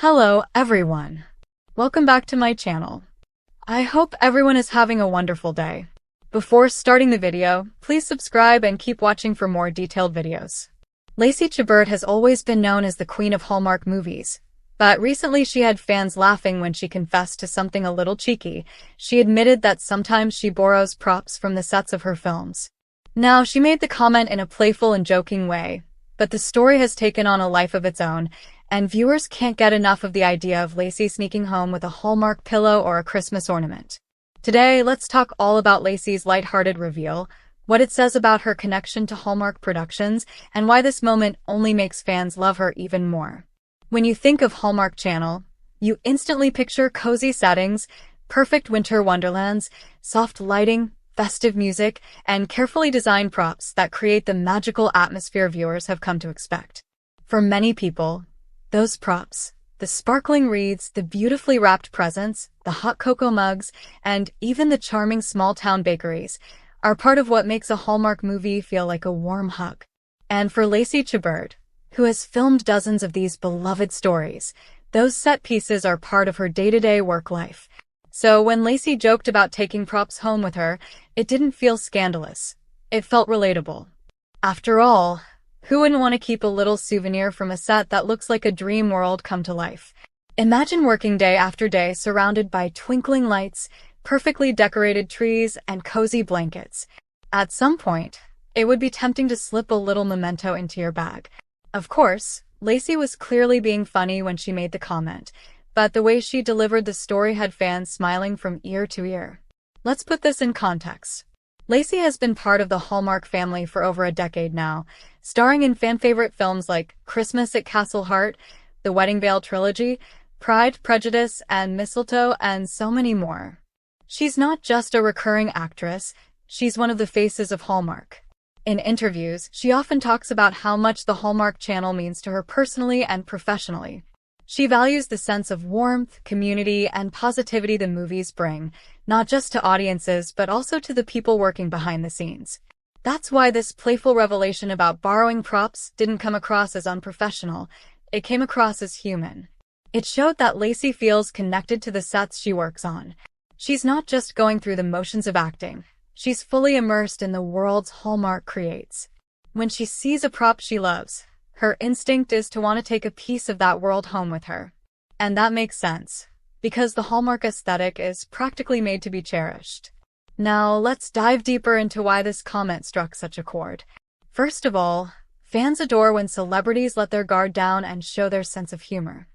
Hello, everyone. Welcome back to my channel. I hope everyone is having a wonderful day. Before starting the video, please subscribe and keep watching for more detailed videos. Lacey Chabert has always been known as the queen of Hallmark movies, but recently she had fans laughing when she confessed to something a little cheeky. She admitted that sometimes she borrows props from the sets of her films. Now, she made the comment in a playful and joking way, but the story has taken on a life of its own, and viewers can't get enough of the idea of Lacey sneaking home with a Hallmark pillow or a Christmas ornament. Today, let's talk all about Lacey's lighthearted reveal, what it says about her connection to Hallmark Productions, and why this moment only makes fans love her even more. When you think of Hallmark Channel, you instantly picture cozy settings, perfect winter wonderlands, soft lighting, festive music, and carefully designed props that create the magical atmosphere viewers have come to expect. For many people, those props, the sparkling wreaths, the beautifully wrapped presents, the hot cocoa mugs, and even the charming small-town bakeries, are part of what makes a Hallmark movie feel like a warm hug. And for Lacey Chabert, who has filmed dozens of these beloved stories, those set pieces are part of her day-to-day work life. So when Lacey joked about taking props home with her, it didn't feel scandalous. It felt relatable. After all, who wouldn't want to keep a little souvenir from a set that looks like a dream world come to life? Imagine working day after day surrounded by twinkling lights, perfectly decorated trees, and cozy blankets. At some point, it would be tempting to slip a little memento into your bag. Of course, Lacey was clearly being funny when she made the comment, but the way she delivered the story had fans smiling from ear to ear. Let's put this in context. Lacey has been part of the Hallmark family for over a decade now, starring in fan-favorite films like Christmas at Castle Hart, the Wedding Veil trilogy, Pride, Prejudice, and Mistletoe, and so many more. She's not just a recurring actress, she's one of the faces of Hallmark. In interviews, she often talks about how much the Hallmark Channel means to her personally and professionally. She values the sense of warmth, community, and positivity the movies bring, not just to audiences but also to the people working behind the scenes. That's why this playful revelation about borrowing props didn't come across as unprofessional. It came across as human. It showed that Lacey feels connected to the sets she works on. She's not just going through the motions of acting. She's fully immersed in the worlds Hallmark creates. When she sees a prop she loves, her instinct is to want to take a piece of that world home with her. And that makes sense, because the Hallmark aesthetic is practically made to be cherished. Now, let's dive deeper into why this comment struck such a chord. First of all, fans adore when celebrities let their guard down and show their sense of humor.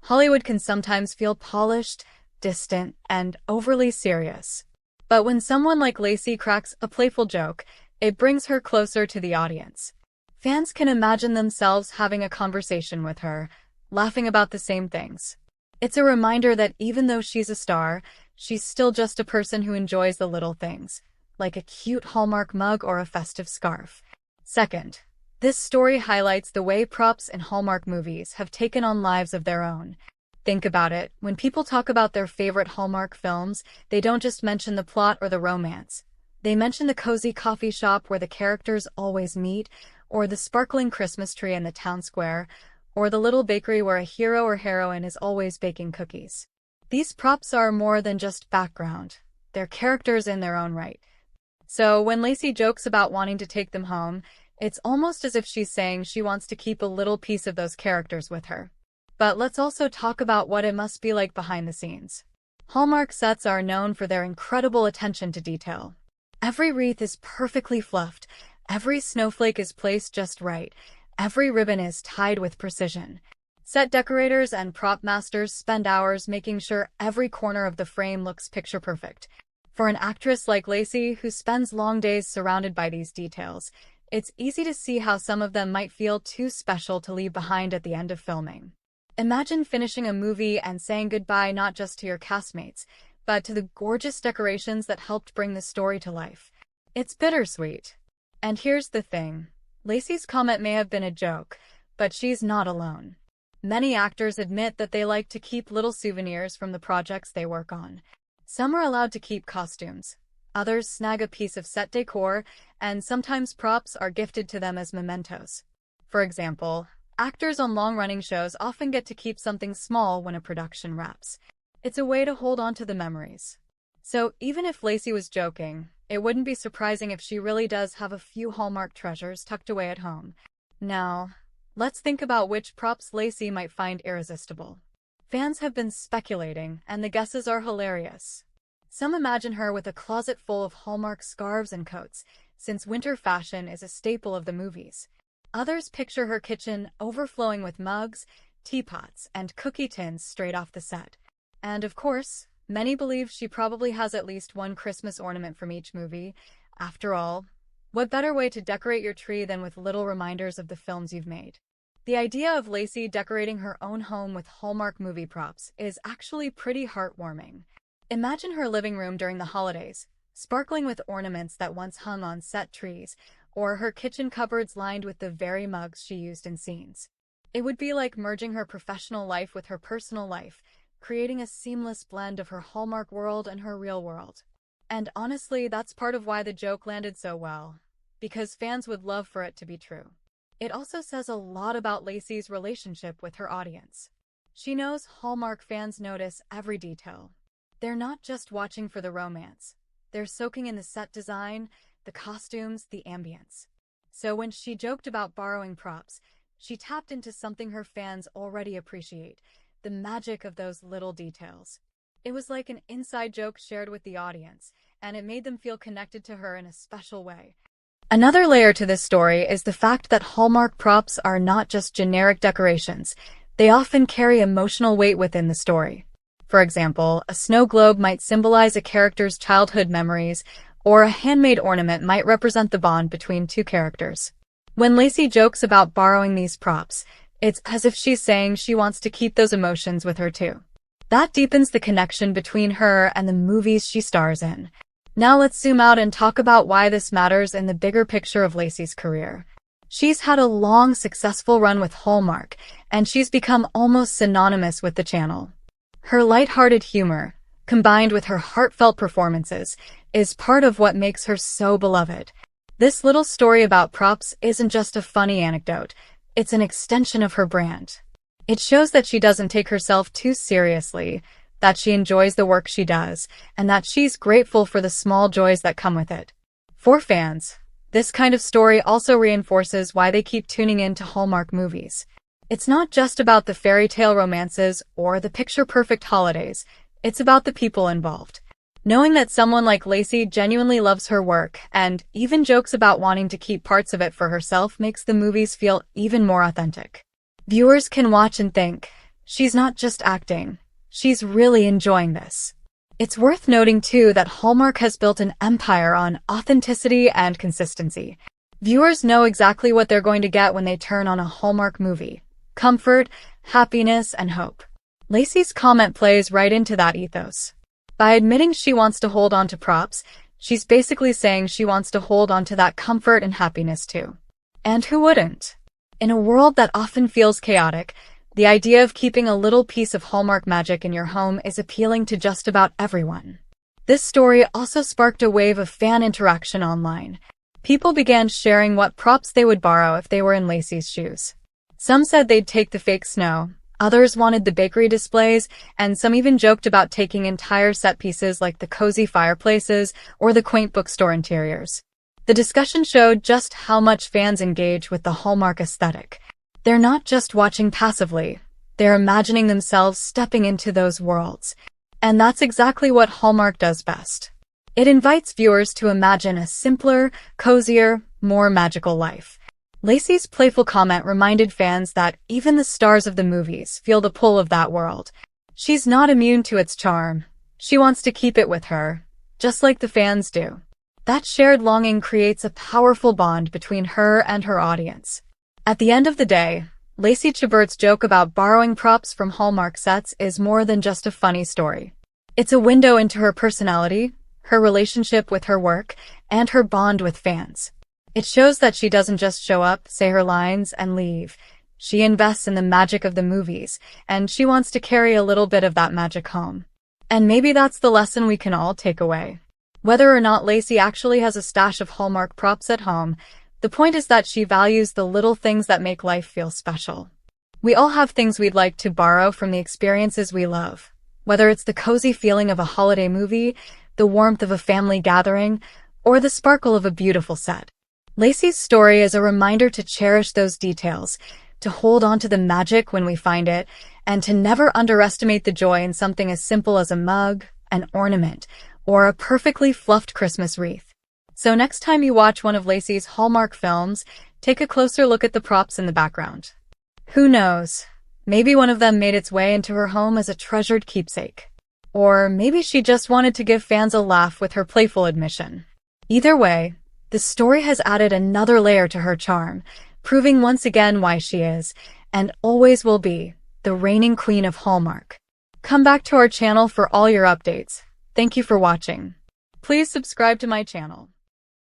Hollywood can sometimes feel polished, distant, and overly serious. But when someone like Lacey cracks a playful joke, it brings her closer to the audience. Fans can imagine themselves having a conversation with her, laughing about the same things. It's a reminder that even though she's a star, she's still just a person who enjoys the little things, like a cute Hallmark mug or a festive scarf. Second, this story highlights the way props in Hallmark movies have taken on lives of their own. Think about it, when people talk about their favorite Hallmark films, they don't just mention the plot or the romance. They mention the cozy coffee shop where the characters always meet, or the sparkling Christmas tree in the town square, or the little bakery where a hero or heroine is always baking cookies. These props are more than just background. They're characters in their own right. So when Lacey jokes about wanting to take them home, it's almost as if she's saying she wants to keep a little piece of those characters with her. But let's also talk about what it must be like behind the scenes. Hallmark sets are known for their incredible attention to detail. Every wreath is perfectly fluffed, every snowflake is placed just right, every ribbon is tied with precision. Set decorators and prop masters spend hours making sure every corner of the frame looks picture perfect. For an actress like Lacey, who spends long days surrounded by these details, it's easy to see how some of them might feel too special to leave behind at the end of filming. Imagine finishing a movie and saying goodbye not just to your castmates, but to the gorgeous decorations that helped bring the story to life. It's bittersweet. And here's the thing. Lacey's comment may have been a joke, but she's not alone. Many actors admit that they like to keep little souvenirs from the projects they work on. Some are allowed to keep costumes. Others snag a piece of set decor, and sometimes props are gifted to them as mementos. For example, Actors on long-running shows often get to keep something small when a production wraps. It's a way to hold on to the memories. So even if Lacey was joking, it wouldn't be surprising if she really does have a few Hallmark treasures tucked away at home. Now, let's think about which props Lacey might find irresistible. Fans have been speculating, and the guesses are hilarious. Some imagine her with a closet full of Hallmark scarves and coats, since winter fashion is a staple of the movies. Others picture her kitchen overflowing with mugs, teapots, and cookie tins straight off the set. And of course, many believe she probably has at least one Christmas ornament from each movie. After all, what better way to decorate your tree than with little reminders of the films you've made? The idea of Lacey decorating her own home with Hallmark movie props is actually pretty heartwarming. Imagine her living room during the holidays, sparkling with ornaments that once hung on set trees, or her kitchen cupboards lined with the very mugs she used in scenes. It would be like merging her professional life with her personal life, creating a seamless blend of her Hallmark world and her real world. And honestly, that's part of why the joke landed so well, because fans would love for it to be true. It also says a lot about Lacey's relationship with her audience. She knows Hallmark fans notice every detail. They're not just watching for the romance. They're soaking in the set design, the costumes, the ambience. So when she joked about borrowing props, she tapped into something her fans already appreciate, the magic of those little details. It was like an inside joke shared with the audience, and it made them feel connected to her in a special way. Another layer to this story is the fact that Hallmark props are not just generic decorations. They often carry emotional weight within the story. For example, a snow globe might symbolize a character's childhood memories, or a handmade ornament might represent the bond between two characters. When Lacey jokes about borrowing these props, it's as if she's saying she wants to keep those emotions with her too. That deepens the connection between her and the movies she stars in. Now let's zoom out and talk about why this matters in the bigger picture of Lacey's career. She's had a long, successful run with Hallmark, and she's become almost synonymous with the channel. Her lighthearted humor, combined with her heartfelt performances, is part of what makes her so beloved. This little story about props isn't just a funny anecdote, it's an extension of her brand. It shows that she doesn't take herself too seriously, that she enjoys the work she does, and that she's grateful for the small joys that come with it. For fans, this kind of story also reinforces why they keep tuning in to Hallmark movies. It's not just about the fairy tale romances or the picture-perfect holidays, it's about the people involved. Knowing that someone like Lacey genuinely loves her work and even jokes about wanting to keep parts of it for herself makes the movies feel even more authentic. Viewers can watch and think, she's not just acting, she's really enjoying this. It's worth noting too that Hallmark has built an empire on authenticity and consistency. Viewers know exactly what they're going to get when they turn on a Hallmark movie. Comfort, happiness, and hope. Lacey's comment plays right into that ethos. By admitting she wants to hold on to props, she's basically saying she wants to hold on to that comfort and happiness too. And who wouldn't? In a world that often feels chaotic, the idea of keeping a little piece of Hallmark magic in your home is appealing to just about everyone. This story also sparked a wave of fan interaction online. People began sharing what props they would borrow if they were in Lacey's shoes. Some said they'd take the fake snow, others wanted the bakery displays, and some even joked about taking entire set pieces like the cozy fireplaces or the quaint bookstore interiors. The discussion showed just how much fans engage with the Hallmark aesthetic. They're not just watching passively, they're imagining themselves stepping into those worlds. And that's exactly what Hallmark does best. It invites viewers to imagine a simpler, cozier, more magical life. Lacey's playful comment reminded fans that even the stars of the movies feel the pull of that world. She's not immune to its charm. She wants to keep it with her, just like the fans do. That shared longing creates a powerful bond between her and her audience. At the end of the day, Lacey Chabert's joke about borrowing props from Hallmark sets is more than just a funny story. It's a window into her personality, her relationship with her work, and her bond with fans. It shows that she doesn't just show up, say her lines, and leave. She invests in the magic of the movies, and she wants to carry a little bit of that magic home. And maybe that's the lesson we can all take away. Whether or not Lacey actually has a stash of Hallmark props at home, The point is that she values the little things that make life feel special. We all have things we'd like to borrow from the experiences we love, whether it's the cozy feeling of a holiday movie, the warmth of a family gathering, or the sparkle of a beautiful set. Lacey's story is a reminder to cherish those details, to hold on to the magic when we find it, and to never underestimate the joy in something as simple as a mug, an ornament, or a perfectly fluffed Christmas wreath. So next time you watch one of Lacey's Hallmark films, take a closer look at the props in the background. Who knows? Maybe one of them made its way into her home as a treasured keepsake. Or maybe she just wanted to give fans a laugh with her playful admission. Either way, the story has added another layer to her charm, proving once again why she is, and always will be, the reigning queen of Hallmark. Come back to our channel for all your updates. Thank you for watching. Please subscribe to my channel.